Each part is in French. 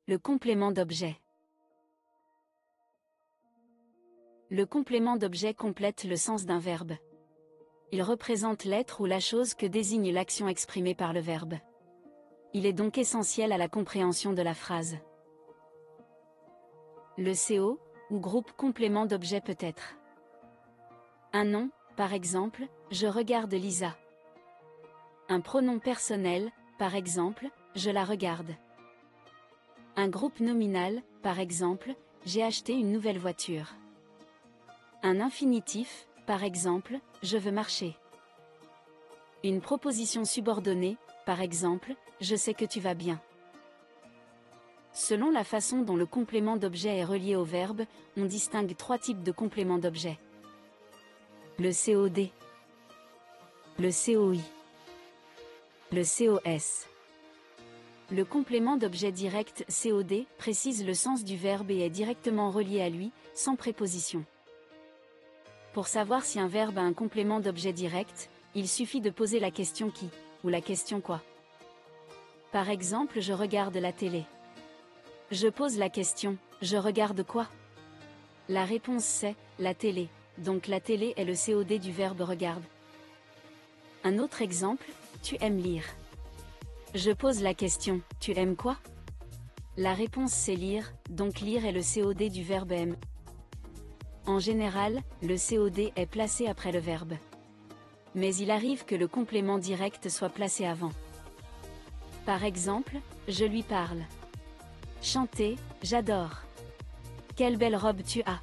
Le complément d'objet. Le complément d'objet complète le sens d'un verbe. Il représente l'être ou la chose que désigne l'action exprimée par le verbe. Il est donc essentiel à la compréhension de la phrase. Le CO, ou groupe complément d'objet peut être un nom, par exemple, je regarde Lisa. Un pronom personnel, par exemple, je la regarde. Un groupe nominal, par exemple, j'ai acheté une nouvelle voiture. Un infinitif, par exemple, je veux marcher. Une proposition subordonnée, par exemple, je sais que tu vas bien. Selon la façon dont le complément d'objet est relié au verbe, on distingue trois types de compléments d'objet. Le COD, le COI, le COS. Le complément d'objet direct COD précise le sens du verbe et est directement relié à lui, sans préposition. Pour savoir si un verbe a un complément d'objet direct, il suffit de poser la question qui, ou la question quoi. Par exemple, je regarde la télé. Je pose la question, je regarde quoi? La réponse c'est, la télé, donc la télé est le COD du verbe regarde. Un autre exemple, tu aimes lire. Je pose la question, tu aimes quoi? La réponse c'est lire, donc lire est le COD du verbe aimer. En général, le COD est placé après le verbe. Mais il arrive que le complément direct soit placé avant. Par exemple, je lui parle. Chanter, j'adore. Quelle belle robe tu as.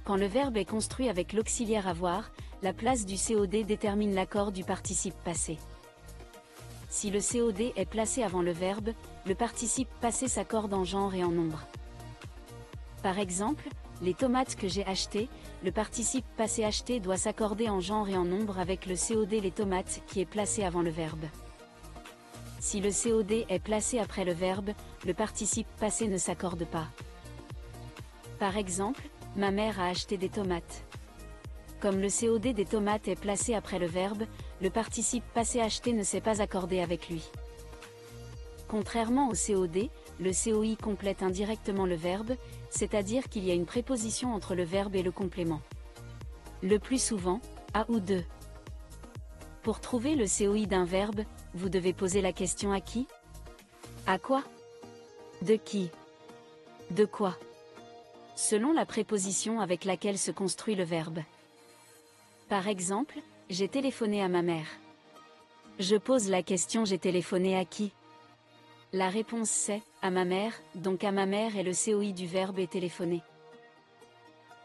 Quand le verbe est construit avec l'auxiliaire avoir, la place du COD détermine l'accord du participe passé. Si le COD est placé avant le verbe, le participe passé s'accorde en genre et en nombre. Par exemple, les tomates que j'ai achetées, le participe passé acheté doit s'accorder en genre et en nombre avec le COD les tomates qui est placé avant le verbe. Si le COD est placé après le verbe, le participe passé ne s'accorde pas. Par exemple, ma mère a acheté des tomates. Comme le COD des tomates est placé après le verbe, le participe passé acheté ne s'est pas accordé avec lui. Contrairement au COD, le COI complète indirectement le verbe, c'est-à-dire qu'il y a une préposition entre le verbe et le complément. Le plus souvent, à ou de. Pour trouver le COI d'un verbe, vous devez poser la question à qui? À quoi? De qui? De quoi? Selon la préposition avec laquelle se construit le verbe. Par exemple, j'ai téléphoné à ma mère. Je pose la question j'ai téléphoné à qui? La réponse c'est, à ma mère, donc à ma mère est le COI du verbe et téléphoner.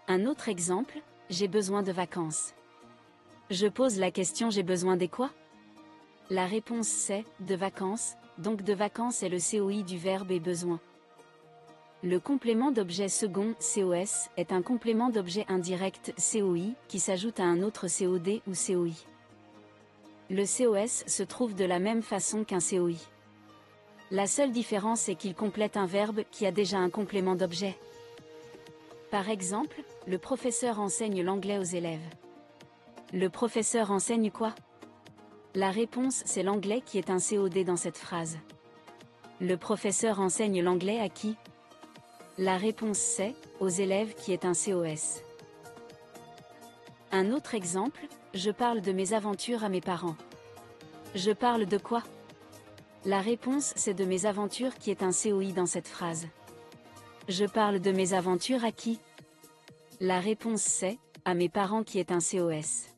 Un autre exemple, j'ai besoin de vacances. Je pose la question j'ai besoin des quoi? La réponse c'est, de vacances, donc de vacances est le COI du verbe et besoin. Le complément d'objet second, COS, est un complément d'objet indirect, COI, qui s'ajoute à un autre COD ou COI. Le COS se trouve de la même façon qu'un COI. La seule différence est qu'il complète un verbe qui a déjà un complément d'objet. Par exemple, le professeur enseigne l'anglais aux élèves. Le professeur enseigne quoi? La réponse c'est l'anglais qui est un COD dans cette phrase. Le professeur enseigne l'anglais à qui? La réponse c'est, aux élèves qui est un COS. Un autre exemple, je parle de mes aventures à mes parents. Je parle de quoi? La réponse c'est de mes aventures qui est un COI dans cette phrase. Je parle de mes aventures à qui? La réponse c'est, à mes parents qui est un COS.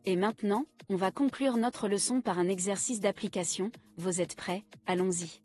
Et maintenant, on va conclure notre leçon par un exercice d'application. Vous êtes prêts? Allons-y.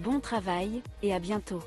Bon travail, et à bientôt.